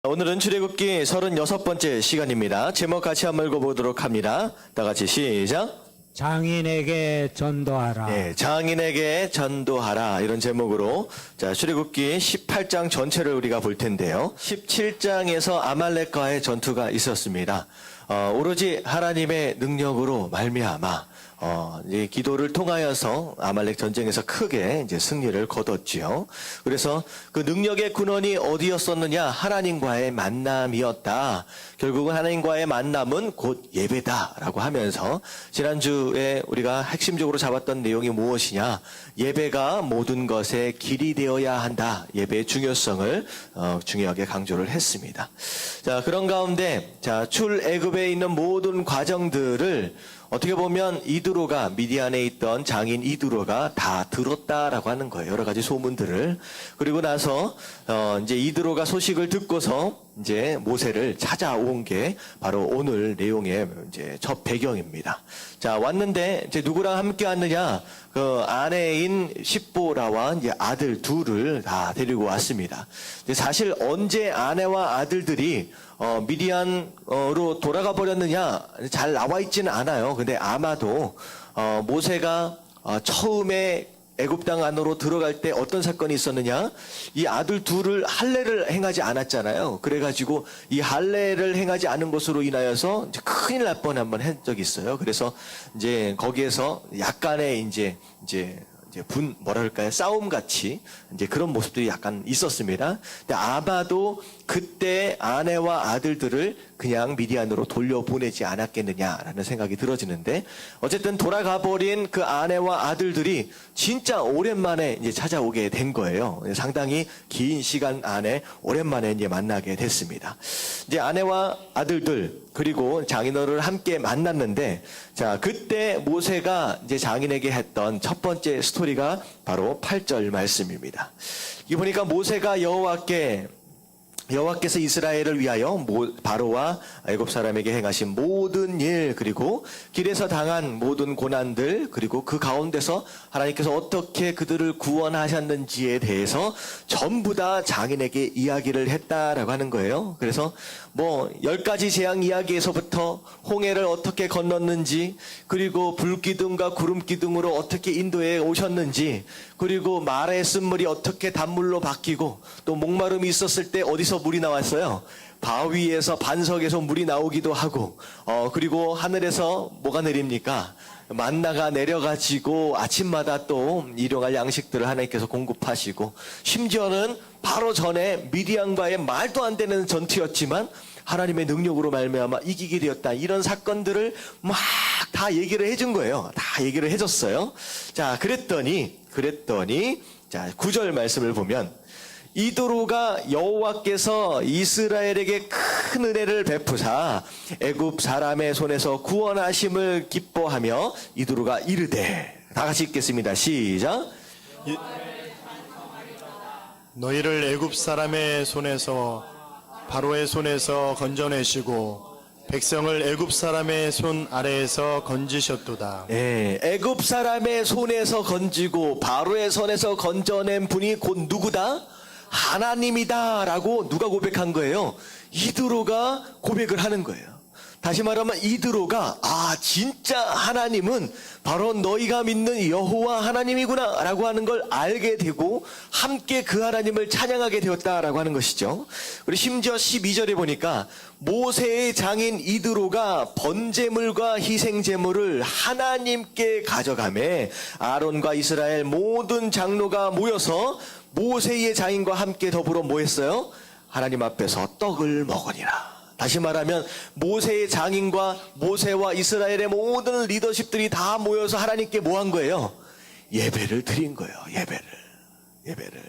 오늘은 출애굽기 36번째 시간입니다. 제목 같이 한번 읽어보도록 합니다. 다 같이 시작. 장인에게 전도하라. 네, 장인에게 전도하라, 이런 제목으로 출애굽기 18장 전체를 우리가 볼 텐데요. 17장에서 아말렉과의 전투가 있었습니다. 오로지 하나님의 능력으로 말미암아 이제 기도를 통하여서 아말렉 전쟁에서 크게 이제 승리를 거뒀지요. 그래서 그 능력의 근원이 어디였었느냐? 하나님과의 만남이었다. 결국은 하나님과의 만남은 곧 예배다라고 하면서 지난주에 우리가 핵심적으로 잡았던 내용이 무엇이냐? 예배가 모든 것의 길이 되어야 한다. 예배의 중요성을 중요하게 강조를 했습니다. 자, 그런 가운데 출애굽에 있는 모든 과정들을 어떻게 보면 이드로가, 미디안에 있던 장인 이드로가 다 들었다라고 하는 거예요. 여러 가지 소문들을. 그리고 나서 이제 이드로가 소식을 듣고서 이제 모세를 찾아온 게 바로 오늘 내용의 이제 첫 배경입니다. 자, 왔는데 이제 누구랑 함께 왔느냐? 그 아내인 십보라와 이제 아들 둘을 다 데리고 왔습니다. 사실 언제 아내와 아들들이 미디안으로 돌아가 버렸느냐? 잘 나와 있지는 않아요. 근데 아마도 모세가 처음에 애굽 땅 안으로 들어갈 때 어떤 사건이 있었느냐? 이 아들 둘을 할례를 행하지 않았잖아요. 그래가지고 이 할례를 행하지 않은 것으로 인하여서 이제 큰일 날 뻔 한번 한 적이 있어요. 그래서 이제 거기에서 약간의 이제 뭐랄까요? 싸움 같이 이제 그런 모습들이 약간 있었습니다. 근데 아마도 그때 아내와 아들들을 그냥 미디안으로 돌려보내지 않았겠느냐라는 생각이 들어지는데, 어쨌든 돌아가 버린 그 아내와 아들들이 진짜 오랜만에 이제 찾아오게 된 거예요. 상당히 긴 시간 안에 오랜만에 이제 만나게 됐습니다. 이제 아내와 아들들 그리고 장인어른을 함께 만났는데, 자, 그때 모세가 이제 장인에게 했던 첫 번째 스토리가 바로 8절 말씀입니다. 이 보니까 모세가 여호와께서 이스라엘을 위하여 바로와 애굽 사람에게 행하신 모든 일, 그리고 길에서 당한 모든 고난들, 그리고 그 가운데서 하나님께서 어떻게 그들을 구원하셨는지에 대해서 전부 다 장인에게 이야기를 했다라고 하는 거예요. 그래서 10가지 재앙 이야기에서부터 홍해를 어떻게 건넜는지, 그리고 불기둥과 구름기둥으로 어떻게 인도에 오셨는지, 그리고 말의 쓴물이 어떻게 단물로 바뀌고, 또 목마름이 있었을 때 어디서 물이 나왔어요? 바위에서, 반석에서 물이 나오기도 하고, 그리고 하늘에서 뭐가 내립니까? 만나가 내려가지고 아침마다 또 일용할 양식들을 하나님께서 공급하시고, 심지어는 바로 전에 미디안과의 말도 안 되는 전투였지만 하나님의 능력으로 말미암아 이기게 되었다. 이런 사건들을 막 다 얘기를 해준 거예요. 다 얘기를 해줬어요. 자, 그랬더니 자, 9절 말씀을 보면, 이드로가 여호와께서 이스라엘에게 큰 은혜를 베푸사 애굽 사람의 손에서 구원하심을 기뻐하며 이드로가 이르되, 다 같이 읽겠습니다. 시작. 너희를 애굽 사람의 손에서, 바로의 손에서 건져내시고 백성을 애굽 사람의 손 아래에서 건지셨도다. 네, 애굽 사람의 손에서 건지고 바로의 손에서 건져낸 분이 곧 누구다? 하나님이다라고 누가 고백한 거예요? 이드로가 고백을 하는 거예요. 다시 말하면 이드로가 진짜 하나님은 바로 너희가 믿는 여호와 하나님이구나 라고 하는 걸 알게 되고 함께 그 하나님을 찬양하게 되었다라고 하는 것이죠. 그리고 심지어 12절에 보니까 모세의 장인 이드로가 번제물과 희생제물을 하나님께 가져가매 아론과 이스라엘 모든 장로가 모여서 모세의 장인과 함께 더불어 뭐 했어요? 하나님 앞에서 떡을 먹으니라. 다시 말하면 모세의 장인과 모세와 이스라엘의 모든 리더십들이 다 모여서 하나님께 뭐 한 거예요? 예배를 드린 거예요. 예배를.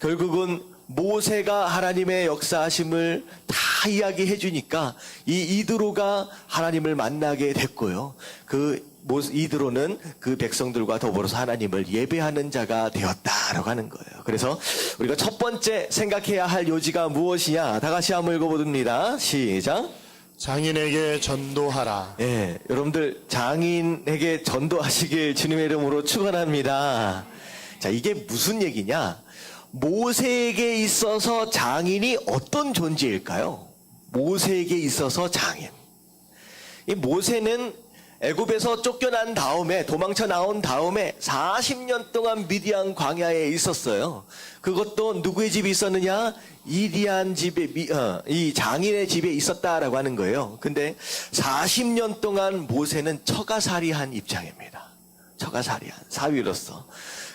결국은 모세가 하나님의 역사하심을 다 이야기해 주니까 이 이드로가 하나님을 만나게 됐고요. 이드로는 그 백성들과 더불어서 하나님을 예배하는 자가 되었다라고 하는 거예요. 그래서 우리가 첫 번째 생각해야 할 요지가 무엇이냐? 다 같이 한번 읽어보듭니다. 시작. 장인에게 전도하라. 예, 여러분들 장인에게 전도하시길 주님의 이름으로 축원합니다. 자, 이게 무슨 얘기냐? 모세에게 있어서 장인이 어떤 존재일까요? 모세에게 있어서 장인. 이 모세는 애굽에서 쫓겨난 다음에 도망쳐 나온 다음에 40년 동안 미디안 광야에 있었어요. 그것도 누구의 집에 있었느냐? 이디안 집에 이 장인의 집에 있었다라고 하는 거예요. 근데 40년 동안 모세는 처가살이한 입장입니다. 처가살이한 사위로서.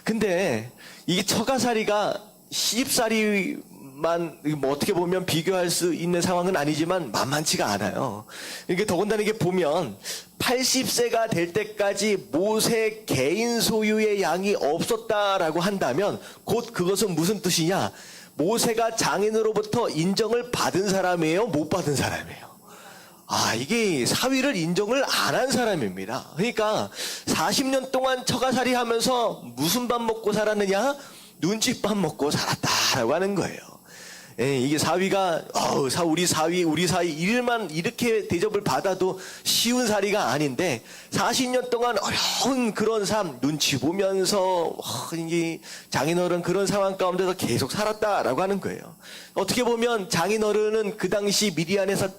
근데 이게 처가살이가 시집살이만 뭐 어떻게 보면 비교할 수 있는 상황은 아니지만 만만치가 않아요. 이게 더군다나 이게 보면 80세가 될 때까지 모세 개인 소유의 양이 없었다라고 한다면 곧 그것은 무슨 뜻이냐? 모세가 장인으로부터 인정을 받은 사람이에요? 못 받은 사람이에요? 이게 사위를 인정을 안 한 사람입니다. 그러니까 40년 동안 처가살이 하면서 무슨 밥 먹고 살았느냐? 눈칫밥 먹고 살았다라고 하는 거예요. 이게 사위가 우리 사위 일만 이렇게 대접을 받아도 쉬운 살이가 아닌데 40년 동안 어려운 그런 삶 눈치 보면서 이게 장인어른 그런 상황 가운데서 계속 살았다라고 하는 거예요. 어떻게 보면 장인어른은 그 당시 미디안에서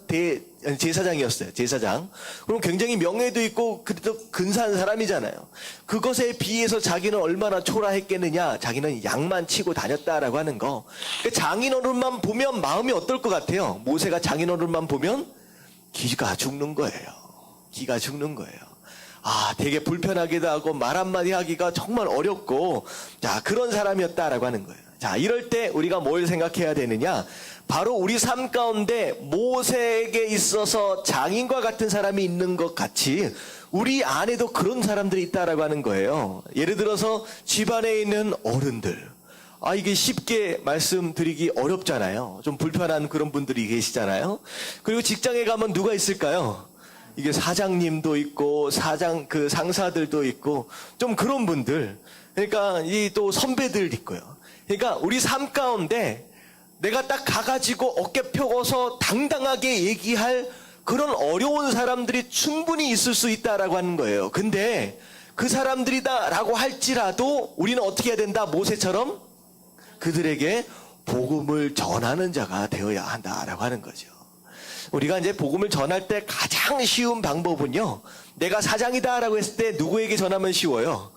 제사장이었어요. 제사장. 그럼 굉장히 명예도 있고 그래도 근사한 사람이잖아요. 그것에 비해서 자기는 얼마나 초라했겠느냐. 자기는 양만 치고 다녔다라고 하는 거. 그러니까 장인어른만 보면 마음이 어떨 것 같아요? 모세가 장인어른만 보면 기가 죽는 거예요. 기가 죽는 거예요. 되게 불편하기도 하고 말 한마디 하기가 정말 어렵고 그런 사람이었다라고 하는 거예요. 이럴 때 우리가 뭘 생각해야 되느냐? 바로 우리 삶 가운데 모세에게 있어서 장인과 같은 사람이 있는 것 같이 우리 안에도 그런 사람들이 있다라고 하는 거예요. 예를 들어서 집안에 있는 어른들. 이게 쉽게 말씀드리기 어렵잖아요. 좀 불편한 그런 분들이 계시잖아요. 그리고 직장에 가면 누가 있을까요? 이게 사장님도 있고 상사들도 있고 좀 그런 분들. 그러니까 이 또 선배들 있고요. 그러니까 우리 삶 가운데 내가 딱 가가지고 어깨 펴고서 당당하게 얘기할 그런 어려운 사람들이 충분히 있을 수 있다라고 하는 거예요. 근데 그 사람들이다라고 할지라도 우리는 어떻게 해야 된다? 모세처럼 그들에게 복음을 전하는 자가 되어야 한다라고 하는 거죠. 우리가 이제 복음을 전할 때 가장 쉬운 방법은요. 내가 사장이다라고 했을 때 누구에게 전하면 쉬워요?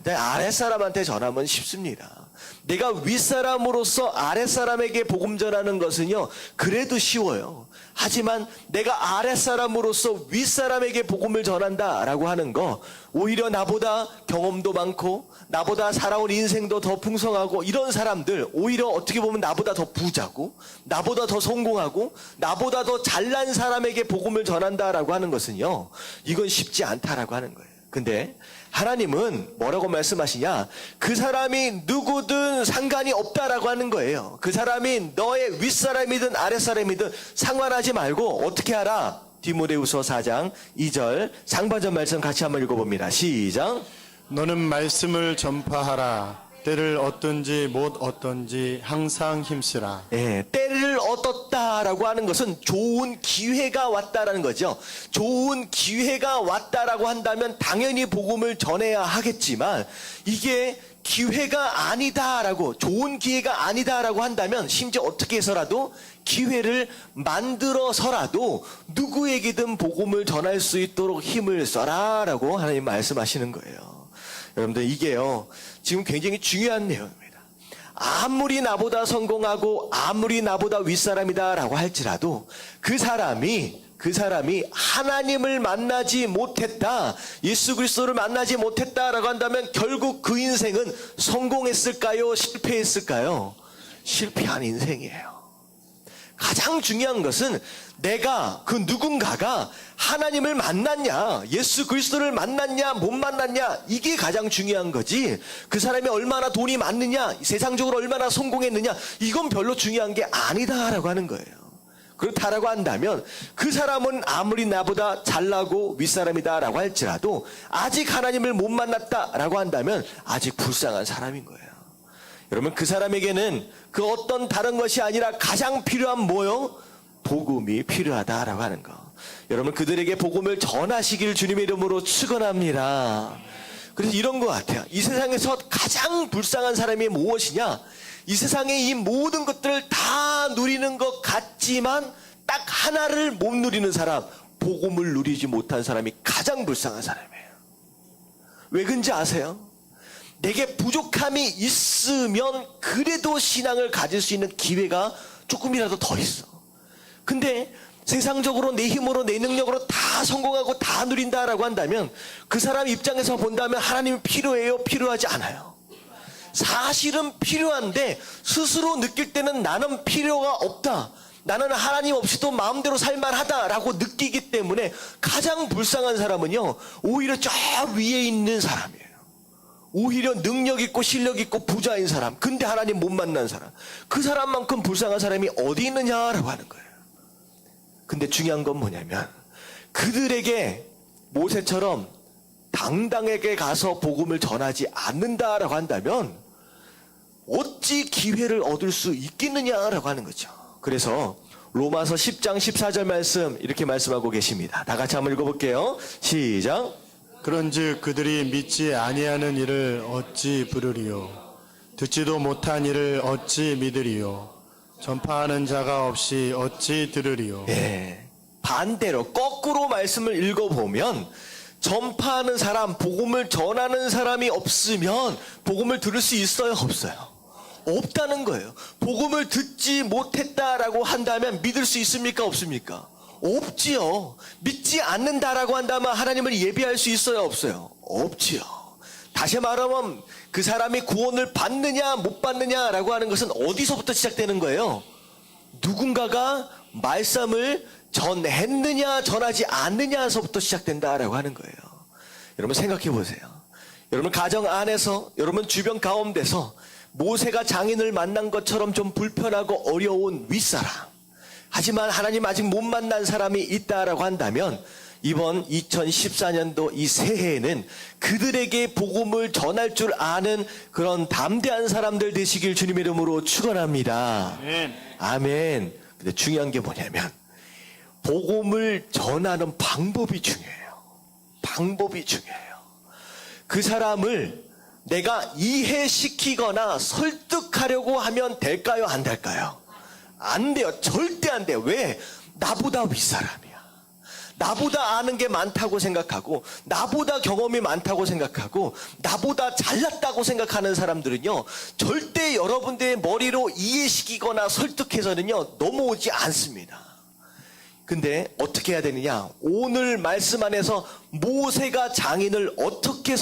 아랫사람한테 전하면 쉽습니다. 내가 윗사람으로서 아랫사람에게 복음 전하는 것은요, 그래도 쉬워요. 하지만 내가 아랫사람으로서 윗사람에게 복음을 전한다라고 하는 거, 오히려 나보다 경험도 많고, 나보다 살아온 인생도 더 풍성하고, 이런 사람들, 오히려 어떻게 보면 나보다 더 부자고, 나보다 더 성공하고, 나보다 더 잘난 사람에게 복음을 전한다라고 하는 것은요, 이건 쉽지 않다라고 하는 거예요. 근데 하나님은 뭐라고 말씀하시냐? 그 사람이 누구든 상관이 없다라고 하는 거예요. 그 사람이 너의 윗사람이든 아랫사람이든 상관하지 말고 어떻게 하라? 디모데후서 4장 2절 상반절 말씀 같이 한번 읽어봅니다. 시작. 너는 말씀을 전파하라. 때를 얻든지 못 얻든지 항상 힘쓰라. 때를 얻었다라고 하는 것은 좋은 기회가 왔다라는 거죠. 좋은 기회가 왔다라고 한다면 당연히 복음을 전해야 하겠지만 이게 기회가 아니다라고 좋은 기회가 아니다라고 한다면 심지어 어떻게 해서라도 기회를 만들어서라도 누구에게든 복음을 전할 수 있도록 힘을 써라라고 하나님 말씀하시는 거예요. 여러분들 이게요 지금 굉장히 중요한 내용입니다. 아무리 나보다 성공하고 아무리 나보다 윗사람이다라고 할지라도 그 사람이 하나님을 만나지 못했다, 예수 그리스도를 만나지 못했다라고 한다면 결국 그 인생은 성공했을까요? 실패했을까요? 실패한 인생이에요. 가장 중요한 것은 내가 그 누군가가 하나님을 만났냐, 예수 그리스도를 만났냐, 못 만났냐, 이게 가장 중요한 거지. 그 사람이 얼마나 돈이 많느냐, 세상적으로 얼마나 성공했느냐, 이건 별로 중요한 게 아니다라고 하는 거예요. 그렇다라고 한다면 그 사람은 아무리 나보다 잘나고 윗사람이다라고 할지라도 아직 하나님을 못 만났다라고 한다면 아직 불쌍한 사람인 거예요. 여러분 그 사람에게는 그 어떤 다른 것이 아니라 가장 필요한 뭐요? 복음이 필요하다라고 하는 거. 여러분 그들에게 복음을 전하시길 주님의 이름으로 축원합니다. 그래서 이런 것 같아요. 이 세상에서 가장 불쌍한 사람이 무엇이냐? 이 세상의 이 모든 것들을 다 누리는 것 같지만 딱 하나를 못 누리는 사람, 복음을 누리지 못한 사람이 가장 불쌍한 사람이에요. 왜 그런지 아세요? 내게 부족함이 있으면 그래도 신앙을 가질 수 있는 기회가 조금이라도 더 있어. 근데 세상적으로 내 힘으로 내 능력으로 다 성공하고 다 누린다라고 한다면 그 사람 입장에서 본다면 하나님이 필요해요? 필요하지 않아요? 사실은 필요한데 스스로 느낄 때는 나는 필요가 없다. 나는 하나님 없이도 마음대로 살만하다라고 느끼기 때문에 가장 불쌍한 사람은요, 오히려 저 위에 있는 사람이에요. 오히려 능력 있고 실력 있고 부자인 사람, 근데 하나님 못 만난 사람, 그 사람만큼 불쌍한 사람이 어디 있느냐라고 하는 거예요. 근데 중요한 건 뭐냐면 그들에게 모세처럼 당당하게 가서 복음을 전하지 않는다라고 한다면 어찌 기회를 얻을 수 있겠느냐라고 하는 거죠. 그래서 로마서 10장 14절 말씀 이렇게 말씀하고 계십니다. 다 같이 한번 읽어볼게요. 시작. 그런즉 그들이 믿지 아니하는 일을 어찌 부르리요? 듣지도 못한 일을 어찌 믿으리요? 전파하는 자가 없이 어찌 들으리요? 예, 반대로 거꾸로 말씀을 읽어보면 전파하는 사람, 복음을 전하는 사람이 없으면 복음을 들을 수 있어요? 없어요? 없다는 거예요. 복음을 듣지 못했다라고 한다면 믿을 수 있습니까? 없습니까? 없지요. 믿지 않는다라고 한다면 하나님을 예비할 수 있어요? 없어요? 없지요. 다시 말하면 그 사람이 구원을 받느냐 못 받느냐라고 하는 것은 어디서부터 시작되는 거예요? 누군가가 말씀을 전했느냐 전하지 않느냐서부터 시작된다라고 하는 거예요. 여러분 생각해 보세요. 여러분 가정 안에서, 여러분 주변 가운데서 모세가 장인을 만난 것처럼 좀 불편하고 어려운 윗사람, 하지만 하나님 아직 못 만난 사람이 있다라고 한다면 이번 2014년도 이 새해에는 그들에게 복음을 전할 줄 아는 그런 담대한 사람들 되시길 주님의 이름으로 축원합니다. 아멘. 아멘. 근데 중요한 게 뭐냐면 복음을 전하는 방법이 중요해요. 방법이 중요해요. 그 사람을 내가 이해시키거나 설득하려고 하면 될까요? 안 될까요? 안 돼요. 절대 안 돼요. 왜? 나보다 윗사람이야. 나보다 아는 게 많다고 생각하고, 나보다 경험이 많다고 생각하고, 나보다 잘났다고 생각하는 사람들은요, 절대 여러분들의 머리로 이해시키거나 설득해서는요, 넘어오지 않습니다. 근데 어떻게 해야 되느냐? 오늘 말씀 안에서 모세가 장인을 어떻게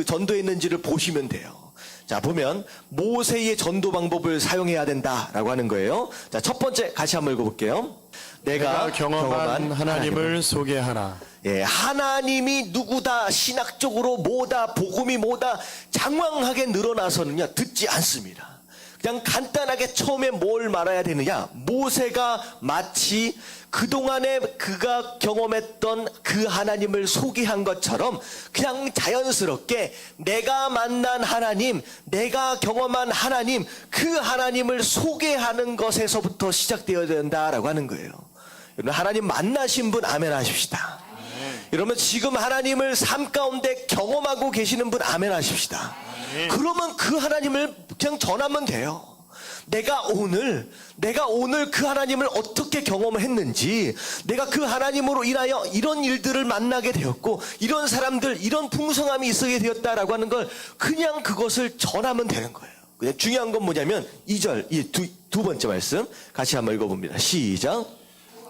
전도했는지를 보시면 돼요. 자, 보면 모세의 전도 방법을 사용해야 된다라고 하는 거예요. 자, 첫 번째 같이 한번 읽어볼게요. 내가 경험한 하나님을 소개하라. 예, 하나님이 누구다, 신학적으로 뭐다, 복음이 뭐다 장황하게 늘어나서는요 듣지 않습니다. 그냥 간단하게 처음에 뭘 말해야 되느냐? 모세가 마치 그동안에 그가 경험했던 그 하나님을 소개한 것처럼 그냥 자연스럽게 내가 만난 하나님, 내가 경험한 하나님, 그 하나님을 소개하는 것에서부터 시작되어야 된다라고 하는 거예요. 여러분 하나님 만나신 분 아멘 하십시다. 여러분 지금 하나님을 삶 가운데 경험하고 계시는 분 아멘 하십시다. 그러면 그 하나님을 그냥 전하면 돼요. 내가 오늘 그 하나님을 어떻게 경험을 했는지, 내가 그 하나님으로 인하여 이런 일들을 만나게 되었고, 이런 사람들, 이런 풍성함이 있게 되었다라고 하는 걸 그냥 그것을 전하면 되는 거예요. 근데 중요한 건 뭐냐면 2절, 이 두 번째 말씀 같이 한번 읽어봅니다. 시작.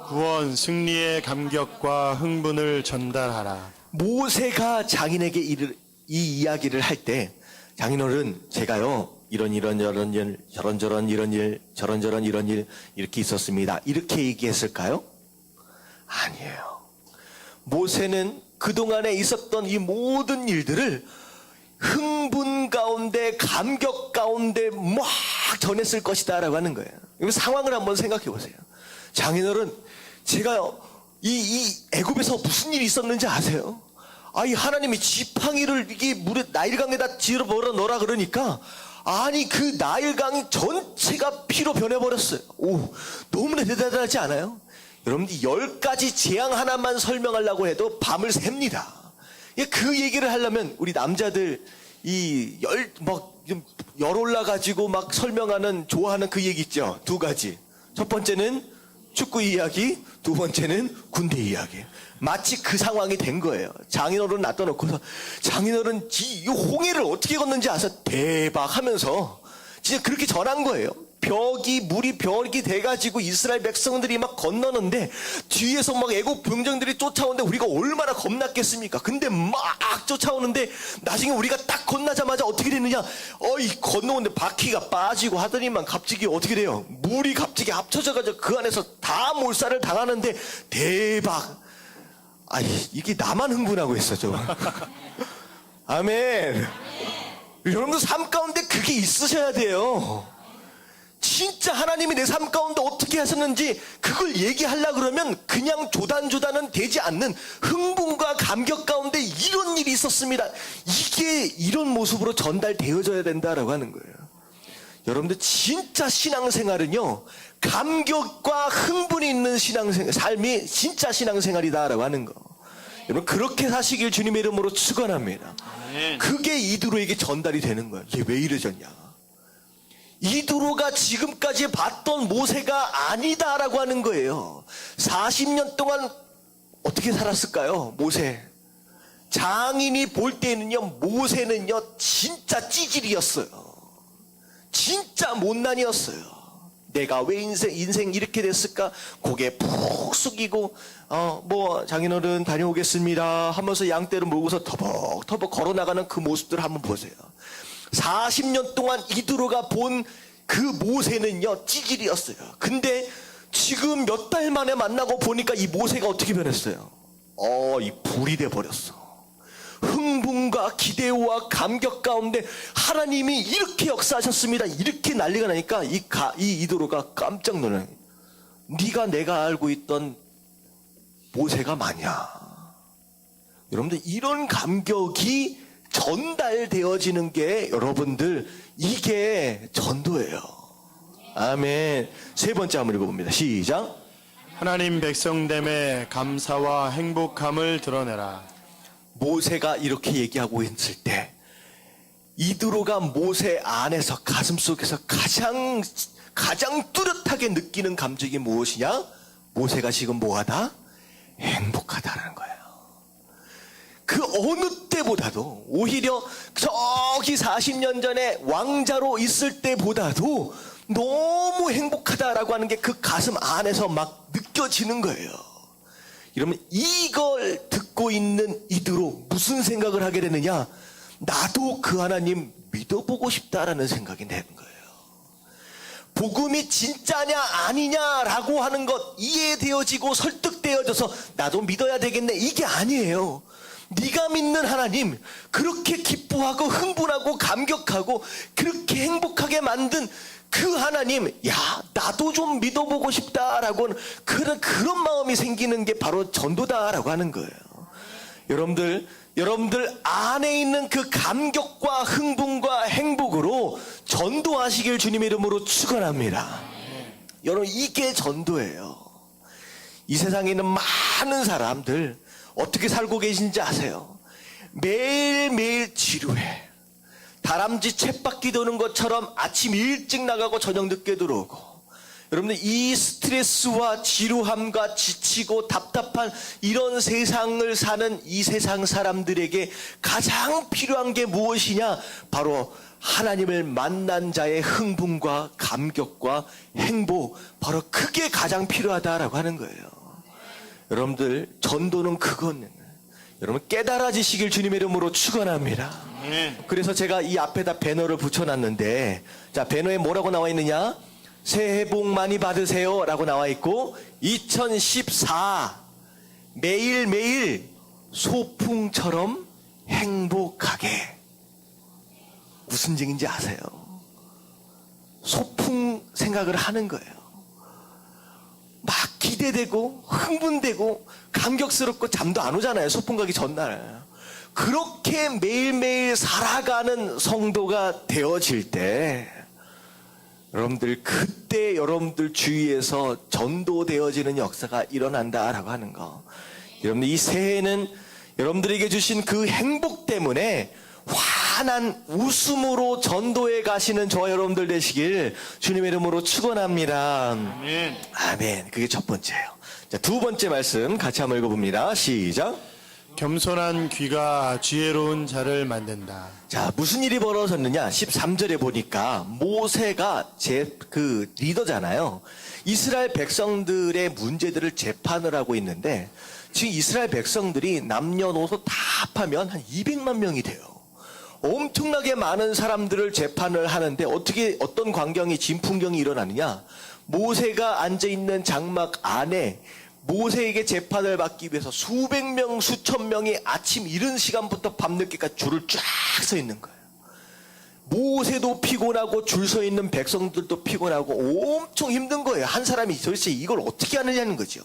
구원 승리의 감격과 흥분을 전달하라. 모세가 장인에게 이 이야기를 할 때, 장인어른 제가요 이런 일, 저런 이런 일 이렇게 있었습니다. 이렇게 얘기했을까요? 아니에요. 모세는 그동안에 있었던 이 모든 일들을 흥분 가운데, 감격 가운데 막 전했을 것이다 라고 하는 거예요. 이 상황을 한번 생각해 보세요. 장인어른, 제가 이 애굽에서 무슨 일이 있었는지 아세요? 아니 하나님이 지팡이를 이게 물에 나일강에다 집어넣어 넣으라 그러니까, 아니 그 나일강이 전체가 피로 변해버렸어요. 오, 너무나 대단하지 않아요? 여러분들 10가지 재앙 하나만 설명하려고 해도 밤을 셉니다. 그 얘기를 하려면 우리 남자들 열 올라가지고 막 설명하는, 좋아하는 그 얘기 있죠. 두 가지. 첫 번째는 축구 이야기, 두 번째는 군대 이야기. 마치 그 상황이 된 거예요. 장인어른 놔둬놓고서 장인어른 이 홍해를 어떻게 건는지 아세요? 대박 하면서 진짜 그렇게 전한 거예요. 물이 벽이 돼가지고 이스라엘 백성들이 막 건너는데 뒤에서 막 애국 병정들이 쫓아오는데 우리가 얼마나 겁났겠습니까? 근데 막 쫓아오는데 나중에 우리가 딱 건너자마자 어떻게 됐느냐? 건너오는데 바퀴가 빠지고 하더니만 갑자기 어떻게 돼요? 물이 갑자기 합쳐져가지고 그 안에서 다 몰살을 당하는데 대박! 이게 나만 흥분하고 있어, 저. 아멘. 여러분들 삶 가운데 그게 있으셔야 돼요. 진짜 하나님이 내 삶 가운데 어떻게 하셨는지 그걸 얘기하려고 그러면 그냥 조단조단은 되지 않는 흥분과 감격 가운데 이런 일이 있었습니다. 이게 이런 모습으로 전달되어져야 된다라고 하는 거예요. 여러분들 진짜 신앙생활은요, 감격과 흥분이 있는 삶이 진짜 신앙생활이다라고 하는 거. 여러분 그렇게 사시길 주님의 이름으로 축원합니다. 그게 이두로에게 전달이 되는 거예요. 이게 왜 이러졌냐? 이두로가 지금까지 봤던 모세가 아니다라고 하는 거예요. 40년 동안 어떻게 살았을까요? 모세. 장인이 볼 때는요, 모세는요 진짜 찌질이었어요. 진짜 못난이었어요. 내가 왜 인생 이렇게 됐을까? 고개 푹 숙이고 장인어른 다녀오겠습니다 하면서 양떼를 몰고서 터벅터벅 걸어나가는 그 모습들을 한번 보세요. 40년 동안 이두로가 본 그 모세는요 찌질이었어요. 근데 지금 몇 달 만에 만나고 보니까 이 모세가 어떻게 변했어요? 이 불이 돼 버렸어. 흥분과 기대와 감격 가운데 하나님이 이렇게 역사하셨습니다. 이렇게 난리가 나니까 이 이두로가 깜짝 놀라요. 네가 내가 알고 있던 모세가 맞냐? 여러분들 이런 감격이 전달되어지는 게 여러분들 이게 전도예요. 아멘. 세 번째 한번 읽어봅니다. 시작. 하나님 백성됨에 감사와 행복함을 드러내라. 모세가 이렇게 얘기하고 있을 때 이두로가 모세 안에서 가슴속에서 가장 뚜렷하게 느끼는 감정이 무엇이냐? 모세가 지금 뭐하다? 행복하다는 거예요. 그 어느 때보다도 오히려 저기 40년 전에 왕자로 있을 때보다도 너무 행복하다라고 하는 게 그 가슴 안에서 막 느껴지는 거예요. 이러면 이걸 듣고 있는 이두로 무슨 생각을 하게 되느냐? 나도 그 하나님 믿어보고 싶다라는 생각이 되는 거예요. 복음이 진짜냐 아니냐라고 하는 것 이해되어지고 설득되어져서 나도 믿어야 되겠네 이게 아니에요. 네가 믿는 하나님, 그렇게 기뻐하고 흥분하고 감격하고 그렇게 행복하게 만든 그 하나님, 나도 좀 믿어보고 싶다라고 하는 그런 마음이 생기는 게 바로 전도다라고 하는 거예요. 여러분들 안에 있는 그 감격과 흥분과 행복으로 전도하시길 주님의 이름으로 축원합니다. 여러분 이게 전도예요. 이 세상에 있는 많은 사람들 어떻게 살고 계신지 아세요? 매일매일 지루해. 다람쥐 쳇바퀴 도는 것처럼 아침 일찍 나가고 저녁 늦게 들어오고. 여러분들 이 스트레스와 지루함과 지치고 답답한 이런 세상을 사는 이 세상 사람들에게 가장 필요한 게 무엇이냐? 바로 하나님을 만난 자의 흥분과 감격과 행복, 바로 그게 가장 필요하다라고 하는 거예요. 여러분들 전도는 그건 여러분 깨달아지시길 주님의 이름으로 축원합니다. 그래서 제가 이 앞에다 배너를 붙여놨는데, 자, 배너에 뭐라고 나와 있느냐? 새해 복 많이 받으세요 라고 나와 있고, 2014 매일매일 소풍처럼 행복하게. 무슨 얘기인지 아세요? 소풍 생각을 하는 거예요. 막 기대되고 흥분되고 감격스럽고 잠도 안 오잖아요. 소풍 가기 전날. 그렇게 매일매일 살아가는 성도가 되어질 때 여러분들 그때 여러분들 주위에서 전도되어지는 역사가 일어난다라고 하는 거. 여러분들 이 새해는 여러분들에게 주신 그 행복 때문에 환한 웃음으로 전도에 가시는 저와 여러분들 되시길 주님의 이름으로 축원합니다. 아멘. 아멘. 그게 첫 번째예요. 자, 두 번째 말씀 같이 한번 읽어봅니다. 시작. 겸손한 귀가 지혜로운 자를 만든다. 자, 무슨 일이 벌어졌느냐? 13절에 보니까 모세가 그 리더잖아요. 이스라엘 백성들의 문제들을 재판을 하고 있는데 지금 이스라엘 백성들이 남녀노소 다 합하면 한 200만 명이 돼요. 엄청나게 많은 사람들을 재판을 하는데 어떻게 어떤 광경이 진풍경이 일어나느냐? 모세가 앉아있는 장막 안에 모세에게 재판을 받기 위해서 수백 명, 수천 명이 아침 이른 시간부터 밤늦게까지 줄을 쫙 서 있는 거예요. 모세도 피곤하고 줄 서 있는 백성들도 피곤하고 엄청 힘든 거예요. 한 사람이 도대체 이걸 어떻게 하느냐는 거죠.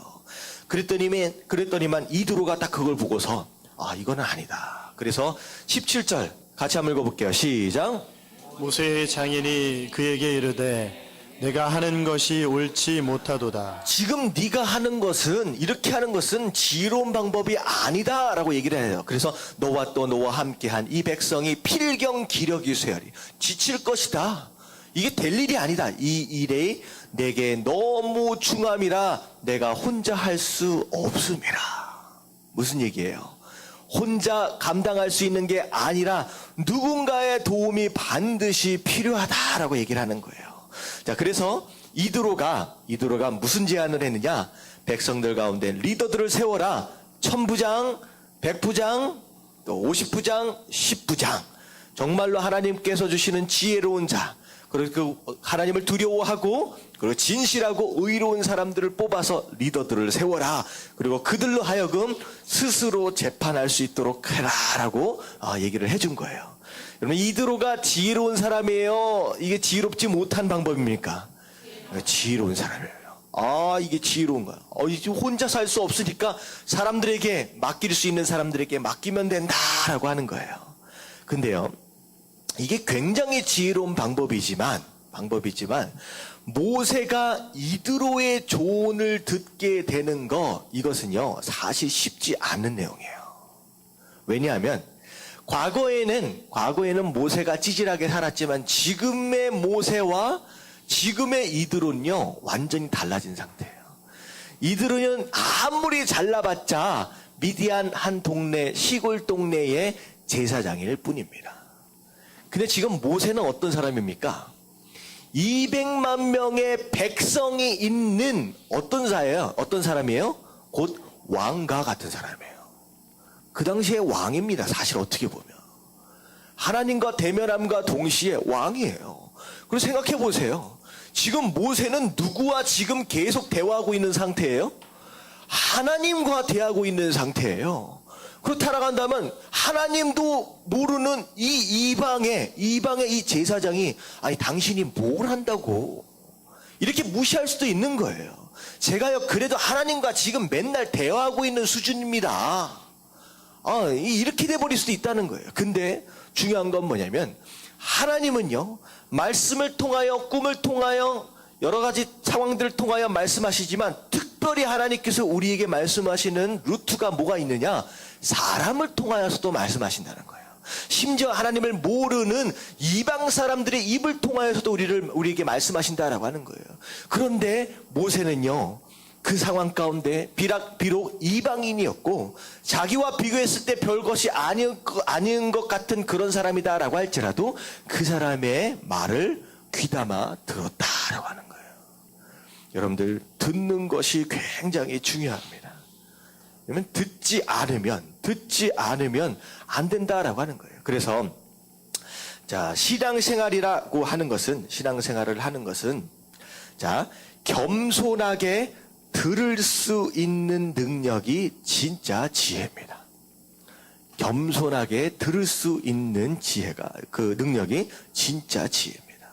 그랬더니만 이두로가 딱 그걸 보고서 이거는 아니다. 그래서 17절 같이 한번 읽어볼게요. 시작. 모세의 장인이 그에게 이르되 내가 하는 것이 옳지 못하도다. 지금 네가 하는 것은 이렇게 하는 것은 지혜로운 방법이 아니다라고 얘기를 해요. 그래서 너와 또 너와 함께한 이 백성이 필경 기력이 쇠하리 지칠 것이다. 이게 될 일이 아니다. 이 일에 내게 너무 중함이라 내가 혼자 할 수 없음이라. 무슨 얘기예요? 혼자 감당할 수 있는 게 아니라 누군가의 도움이 반드시 필요하다라고 얘기를 하는 거예요. 자, 그래서 이드로가 무슨 제안을 했느냐? 백성들 가운데 리더들을 세워라. 1000부장, 100부장, 또 50부장, 10부장. 정말로 하나님께서 주시는 지혜로운 자, 그리고 그 하나님을 두려워하고 그리고 진실하고 의로운 사람들을 뽑아서 리더들을 세워라. 그리고 그들로 하여금 스스로 재판할 수 있도록 해라라고 얘기를 해준 거예요. 여러분, 이드로가 지혜로운 사람이에요? 이게 지혜롭지 못한 방법입니까? 지혜로운 사람이에요. 이게 지혜로운 거야. 이제 혼자 살 수 없으니까 사람들에게 맡길 수 있는 사람들에게 맡기면 된다라고 하는 거예요. 근데요, 이게 굉장히 지혜로운 방법이지만 모세가 이드로의 조언을 듣게 되는 이것은요 사실 쉽지 않은 내용이에요. 왜냐하면 과거에는 모세가 찌질하게 살았지만 지금의 모세와 지금의 이드로는요 완전히 달라진 상태예요. 이드로는 아무리 잘나봤자 미디안 한 동네 시골 동네의 제사장일 뿐입니다. 근데 지금 모세는 어떤 사람입니까? 200만 명의 백성이 있는 어떤 사람이에요? 곧 왕과 같은 사람이에요. 그 당시에 왕입니다. 사실 어떻게 보면 하나님과 대면함과 동시에 왕이에요. 그리고 생각해 보세요. 지금 모세는 누구와 지금 계속 대화하고 있는 상태예요? 하나님과 대화하고 있는 상태예요. 그렇다라고 한다면 하나님도 모르는 이 이방의 이 제사장이 당신이 뭘 한다고 이렇게 무시할 수도 있는 거예요. 제가요 그래도 하나님과 지금 맨날 대화하고 있는 수준입니다. 이렇게 돼버릴 수도 있다는 거예요. 근데 중요한 건 뭐냐면 하나님은요 말씀을 통하여 꿈을 통하여 여러 가지 상황들을 통하여 말씀하시지만 특별히 하나님께서 우리에게 말씀하시는 루트가 뭐가 있느냐? 사람을 통하여서도 말씀하신다는 거예요. 심지어 하나님을 모르는 이방 사람들의 입을 통하여서도 우리에게 말씀하신다라고 하는 거예요. 그런데 모세는요 그 상황 가운데 비록 이방인이었고 자기와 비교했을 때 별것이 아닌 것 같은 그런 사람이다라고 할지라도 그 사람의 말을 귀담아 들었다라고 하는 거예요. 여러분들 듣는 것이 굉장히 중요합니다. 왜냐면 듣지 않으면 안 된다라고 하는 거예요. 그래서 자 신앙생활을 하는 것은 자 겸손하게 들을 수 있는 능력이 진짜 지혜입니다. 겸손하게 들을 수 있는 그 능력이 진짜 지혜입니다.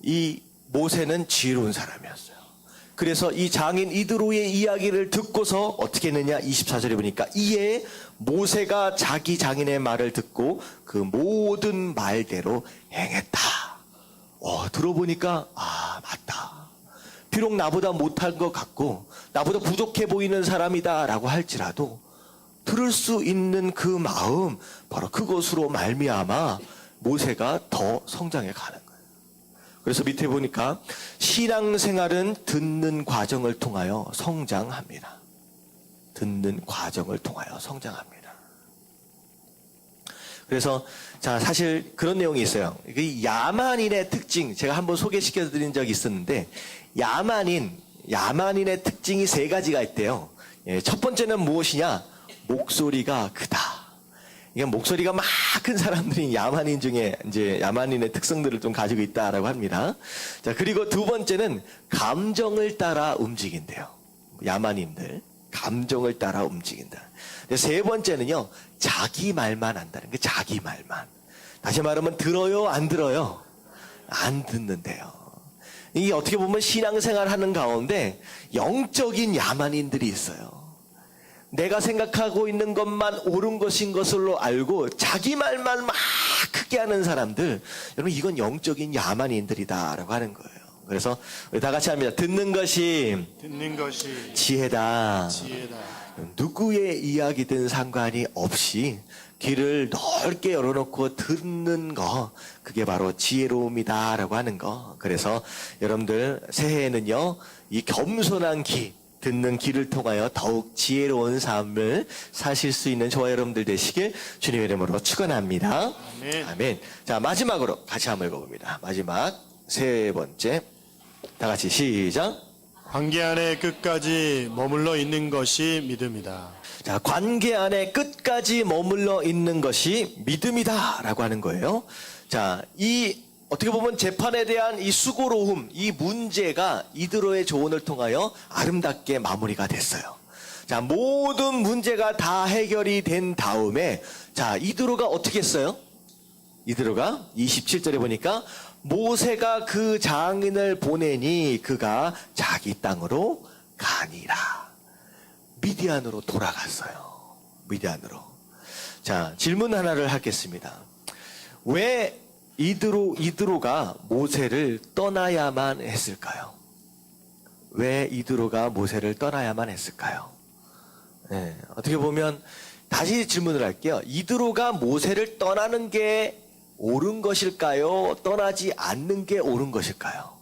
이 모세는 지혜로운 사람이었어요. 그래서 이 장인 이드로의 이야기를 듣고서 어떻게 했느냐? 24절에 보니까 이에 모세가 자기 장인의 말을 듣고 그 모든 말대로 행했다. 들어보니까 맞다. 비록 나보다 못한 것 같고 나보다 부족해 보이는 사람이다 라고 할지라도 들을 수 있는 그 마음, 바로 그것으로 말미암아 모세가 더 성장해 가는 거예요. 그래서 밑에 보니까 신앙생활은 듣는 과정을 통하여 성장합니다. 듣는 과정을 통하여 성장합니다. 그래서 자, 사실 그런 내용이 있어요. 그 야만인의 특징, 제가 한번 소개시켜 드린 적이 있었는데, 야만인의 특징이 세 가지가 있대요. 예, 첫 번째는 무엇이냐? 목소리가 크다. 이게 목소리가 막 큰 사람들이 야만인 중에 이제 야만인의 특성들을 좀 가지고 있다라고 합니다. 자, 그리고 두 번째는 감정을 따라 움직인대요. 야만인들. 감정을 따라 움직인다. 세 번째는요, 자기 말만 한다는 게 자기 말만. 다시 말하면 들어요, 안 들어요? 안 듣는데요. 이게 어떻게 보면 신앙생활 하는 가운데 영적인 야만인들이 있어요. 내가 생각하고 있는 것만 옳은 것인 것으로 알고 자기 말만 막 크게 하는 사람들, 여러분 이건 영적인 야만인들이다라고 하는 거예요. 그래서 우리 다 같이 합니다. 듣는 것이 지혜다. 누구의 이야기든 상관이 없이 귀를 넓게 열어놓고 듣는 거, 그게 바로 지혜로움이다라고 하는 거. 그래서 여러분들 새해에는요, 이 겸손한 귀, 듣는 귀를 통하여 더욱 지혜로운 삶을 사실 수 있는 저와 여러분들 되시길 주님의 이름으로 축원합니다. 아멘. 아멘. 자, 마지막으로 같이 한번 읽어봅니다. 마지막 세 번째, 다 같이 시작. 관계 안에 끝까지 머물러 있는 것이 믿음이다. 자, 관계 안에 끝까지 머물러 있는 것이 믿음이다라고 하는 거예요. 자, 이 어떻게 보면 재판에 대한 이 수고로움, 이 문제가 이드로의 조언을 통하여 아름답게 마무리가 됐어요. 자, 모든 문제가 다 해결이 된 다음에, 자, 이드로가 어떻게 했어요? 이드로가 27절에 보니까 모세가 그 장인을 보내니 그가 자기 땅으로 가니라. 미디안으로 돌아갔어요. 미디안으로. 자, 질문 하나를 하겠습니다. 왜 이드로가 모세를 떠나야만 했을까요? 왜 이드로가 모세를 떠나야만 했을까요? 네, 어떻게 보면 다시 질문을 할게요. 이드로가 모세를 떠나는 게 옳은 것일까요? 떠나지 않는 게 옳은 것일까요?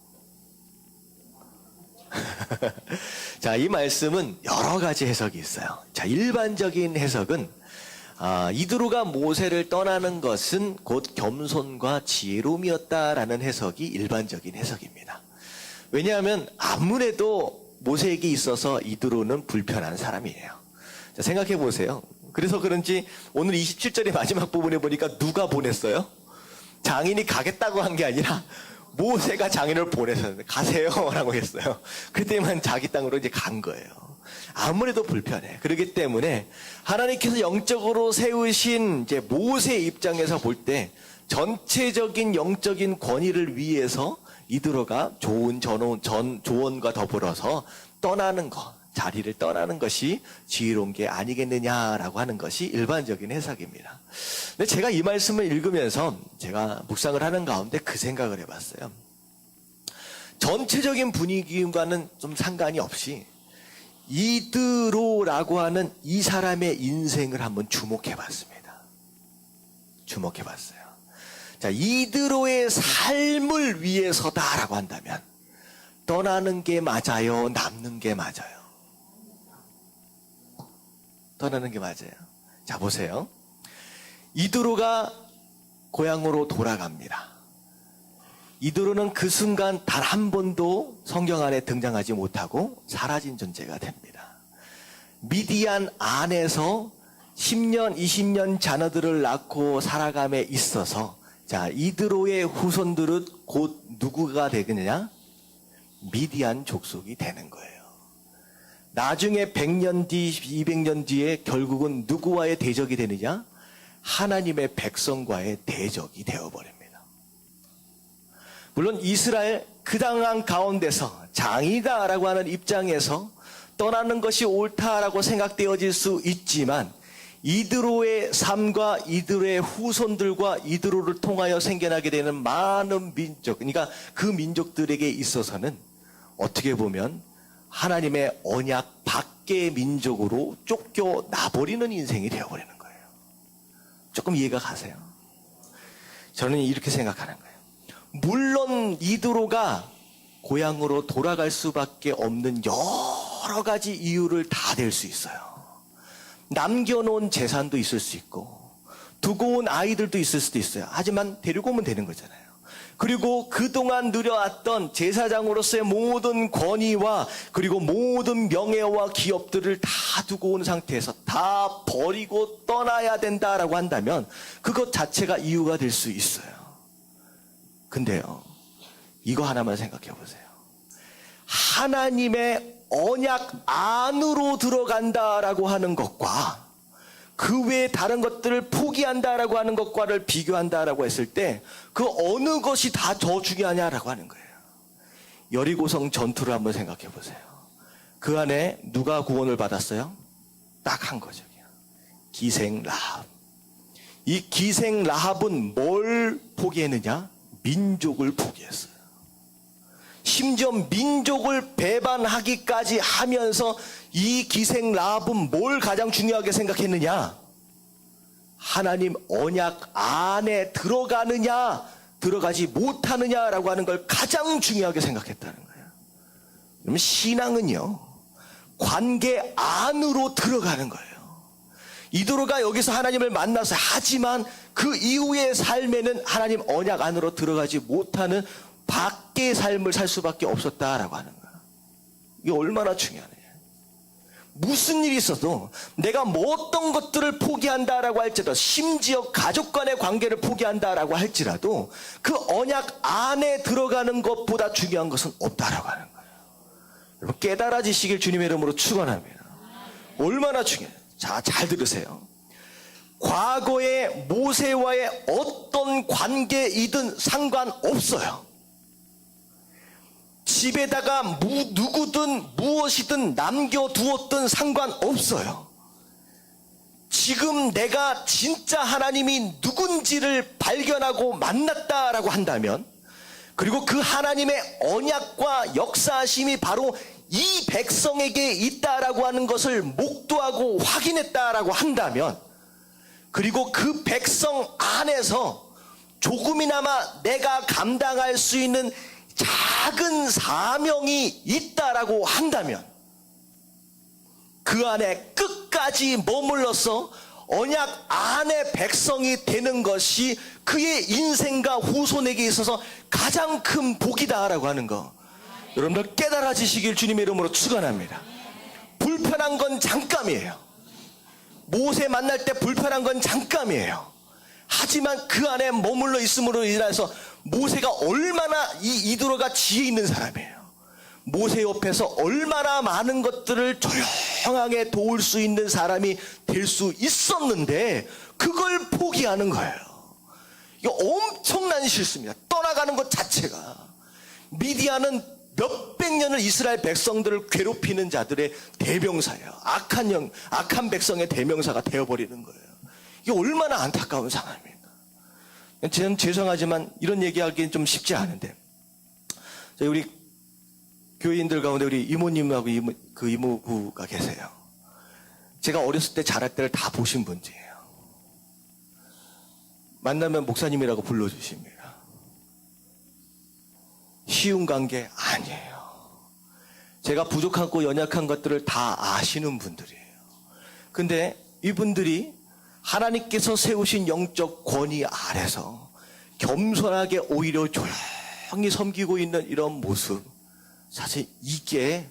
자, 이 말씀은 여러 가지 해석이 있어요. 자, 일반적인 해석은 이드로가 모세를 떠나는 것은 곧 겸손과 지혜로움이었다라는 해석이 일반적인 해석입니다. 왜냐하면 아무래도 모세에게 있어서 이드로는 불편한 사람이에요. 자, 생각해 보세요. 그래서 그런지 오늘 27절의 마지막 부분에 보니까 누가 보냈어요? 장인이 가겠다고 한 게 아니라 모세가 장인을 보내서 가세요 라고 했어요. 그때만 자기 땅으로 이제 간 거예요. 아무래도 불편해. 그렇기 때문에 하나님께서 영적으로 세우신 이제 모세 입장에서 볼 때 전체적인 영적인 권위를 위해서 이드로가 좋은 조언과 더불어서 떠나는 것, 자리를 떠나는 것이 지혜로운 게 아니겠느냐라고 하는 것이 일반적인 해석입니다. 근데 제가 이 말씀을 읽으면서 제가 묵상을 하는 가운데 그 생각을 해봤어요. 전체적인 분위기와는 좀 상관이 없이 이드로라고 하는 이 사람의 인생을 한번 주목해봤습니다. 주목해봤어요. 자, 이드로의 삶을 위해서다라고 한다면 떠나는 게 맞아요? 남는 게 맞아요? 떠나는 게 맞아요. 자, 보세요. 이드로가 고향으로 돌아갑니다. 이드로는 그 순간 단 한 번도 성경 안에 등장하지 못하고 사라진 존재가 됩니다. 미디안 안에서 10년, 20년 자녀들을 낳고 살아감에 있어서 자, 이드로의 후손들은 곧 누구가 되느냐? 미디안 족속이 되는 거예요. 나중에 100년 뒤, 200년 뒤에 결국은 누구와의 대적이 되느냐? 하나님의 백성과의 대적이 되어버립니다. 물론 이스라엘 그 당한 가운데서 장이다라고 하는 입장에서 떠나는 것이 옳다라고 생각되어질 수 있지만 이드로의 삶과 이드로의 후손들과 이드로를 통하여 생겨나게 되는 많은 민족, 그러니까 그 민족들에게 있어서는 어떻게 보면 하나님의 언약 밖 밖의 민족으로 쫓겨나버리는 인생이 되어버리는 거예요. 조금 이해가 가세요? 저는 이렇게 생각하는 거예요. 물론 이드로가 고향으로 돌아갈 수밖에 없는 여러 가지 이유를 다 댈 수 있어요. 남겨놓은 재산도 있을 수 있고 두고 온 아이들도 있을 수도 있어요. 하지만 데리고 오면 되는 거잖아요. 그리고 그동안 누려왔던 제사장으로서의 모든 권위와 그리고 모든 명예와 기업들을 다 두고 온 상태에서 다 버리고 떠나야 된다라고 한다면 그것 자체가 이유가 될 수 있어요. 근데요, 이거 하나만 생각해 보세요. 하나님의 언약 안으로 들어간다라고 하는 것과 그 외에 다른 것들을 포기한다라고 하는 것과를 비교한다라고 했을 때 그 어느 것이 다 더 중요하냐라고 하는 거예요. 여리고성 전투를 한번 생각해 보세요. 그 안에 누가 구원을 받았어요? 딱 한 거죠. 기생 라합. 이 기생 라합은 뭘 포기했느냐? 민족을 포기했어요. 심지어 민족을 배반하기까지 하면서 이 기생 라합은 뭘 가장 중요하게 생각했느냐? 하나님 언약 안에 들어가느냐, 들어가지 못하느냐라고 하는 걸 가장 중요하게 생각했다는 거예요. 그러면 신앙은요, 관계 안으로 들어가는 거예요. 이드로가 여기서 하나님을 만나서 하지만 그 이후의 삶에는 하나님 언약 안으로 들어가지 못하는 밖의 삶을 살 수밖에 없었다라고 하는 거예요. 이게 얼마나 중요하냐. 무슨 일이 있어도 내가 뭐 어떤 것들을 포기한다라고 할지라도 심지어 가족 간의 관계를 포기한다라고 할지라도 그 언약 안에 들어가는 것보다 중요한 것은 없다라고 하는 거예요. 여러분 깨달아지시길 주님의 이름으로 축원합니다. 얼마나 중요해요. 자, 잘 들으세요. 과거의 모세와의 어떤 관계이든 상관없어요. 집에다가 누구든 무엇이든 남겨두었든 상관없어요. 지금 내가 진짜 하나님이 누군지를 발견하고 만났다라고 한다면, 그리고 그 하나님의 언약과 역사하심이 바로 이 백성에게 있다라고 하는 것을 목도하고 확인했다라고 한다면, 그리고 그 백성 안에서 조금이나마 내가 감당할 수 있는 작은 사명이 있다라고 한다면 그 안에 끝까지 머물러서 언약 안의 백성이 되는 것이 그의 인생과 후손에게 있어서 가장 큰 복이다라고 하는 거, 여러분들 깨달아지시길 주님의 이름으로 축원합니다. 불편한 건 잠깐이에요. 모세 만날 때 불편한 건 잠깐이에요. 하지만 그 안에 머물러 있음으로 인해서 모세가 얼마나 이드로가 지혜 있는 사람이에요. 모세 옆에서 얼마나 많은 것들을 조용하게 도울 수 있는 사람이 될 수 있었는데 그걸 포기하는 거예요. 이거 엄청난 실수입니다. 떠나가는 것 자체가. 미디안은 몇백 년을 이스라엘 백성들을 괴롭히는 자들의 대명사예요. 악한 백성의 대명사가 되어버리는 거예요. 이게 얼마나 안타까운 상황입니다. 저는 죄송하지만 이런 얘기하기는 좀 쉽지 않은데, 우리 교인들 가운데 우리 이모님하고 이모부가 계세요. 제가 어렸을 때 자랄 때를 다 보신 분이에요. 만나면 목사님이라고 불러주십니다. 쉬운 관계 아니에요. 제가 부족하고 연약한 것들을 다 아시는 분들이에요. 근데 이분들이 하나님께서 세우신 영적 권위 아래서 겸손하게 오히려 조용히 섬기고 있는 이런 모습, 사실 이게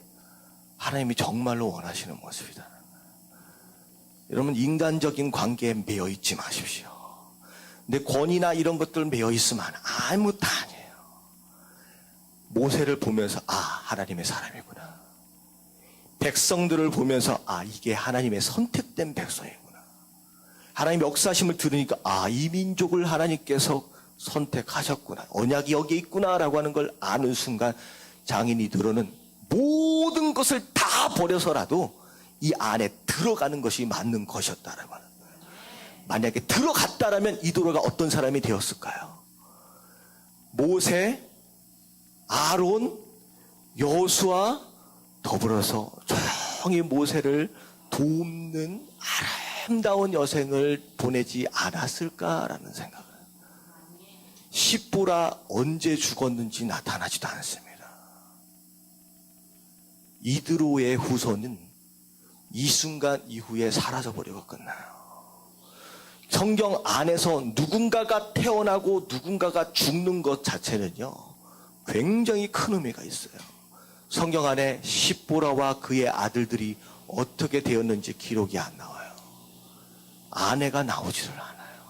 하나님이 정말로 원하시는 모습이다. 여러분, 인간적인 관계에 매여 있지 마십시오. 내 권위나 이런 것들 매여 있으면 아무것도 아니에요. 모세를 보면서 하나님의 사람이구나. 백성들을 보면서 이게 하나님의 선택된 백성이구나. 하나님의 역사심을 들으니까 이 민족을 하나님께서 선택하셨구나, 언약이 여기에 있구나라고 하는 걸 아는 순간 장인 이드로는 모든 것을 다 버려서라도 이 안에 들어가는 것이 맞는 것이었다라고 하는 거예요. 만약에 들어갔다라면 이드로가 어떤 사람이 되었을까요? 모세, 아론, 여호수아 더불어서 조용히 모세를 돕는 아름다운 여생을 보내지 않았을까라는 생각을. 십보라 언제 죽었는지 나타나지도 않습니다. 이드로의 후손은 이 순간 이후에 사라져버리고 끝나요. 성경 안에서 누군가가 태어나고 누군가가 죽는 것 자체는요, 굉장히 큰 의미가 있어요. 성경 안에 십보라와 그의 아들들이 어떻게 되었는지 기록이 안 나와요. 아내가 나오지를 않아요.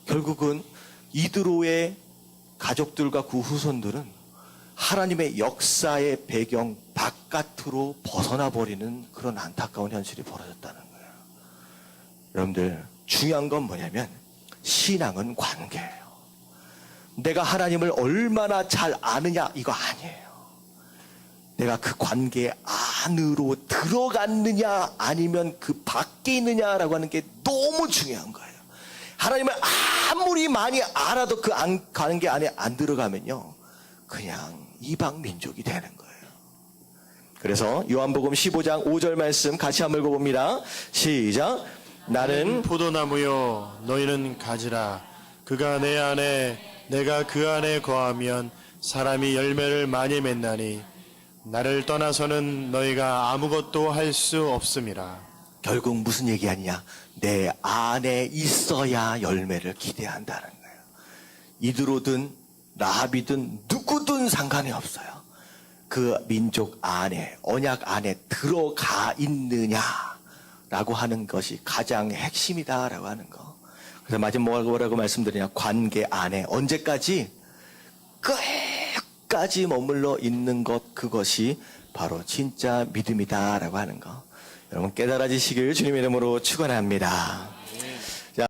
결국은 이드로의 가족들과 그 후손들은 하나님의 역사의 배경 바깥으로 벗어나 버리는 그런 안타까운 현실이 벌어졌다는 거예요. 여러분들, 중요한 건 뭐냐면 신앙은 관계예요. 내가 하나님을 얼마나 잘 아느냐 이거 아니에요. 내가 그 관계 안으로 들어갔느냐 아니면 그 밖에 있느냐라고 하는 게 너무 중요한 거예요. 하나님을 아무리 많이 알아도 그 관계 안에 안 들어가면요, 그냥 이방 민족이 되는 거예요. 그래서 요한복음 15장 5절 말씀 같이 한번 읽어봅니다. 시작. 나는 포도나무요 너희는 가지라. 그가 내 안에 내가 그 안에 거하면 사람이 열매를 많이 맺나니 나를 떠나서는 너희가 아무것도 할 수 없음이라. 결국 무슨 얘기 아니냐? 내 안에 있어야 열매를 기대한다는 거예요. 이드로든 라합이든 누구든 상관이 없어요. 그 민족 안에, 언약 안에 들어가 있느냐라고 하는 것이 가장 핵심이다라고 하는 거. 그래서 마지막으로 뭐라고 말씀드리냐? 관계 안에 언제까지? 끝까지 머물러 있는 것, 그것이 바로 진짜 믿음이다라고 하는 거. 여러분 깨달아지시길 주님의 이름으로 축원합니다.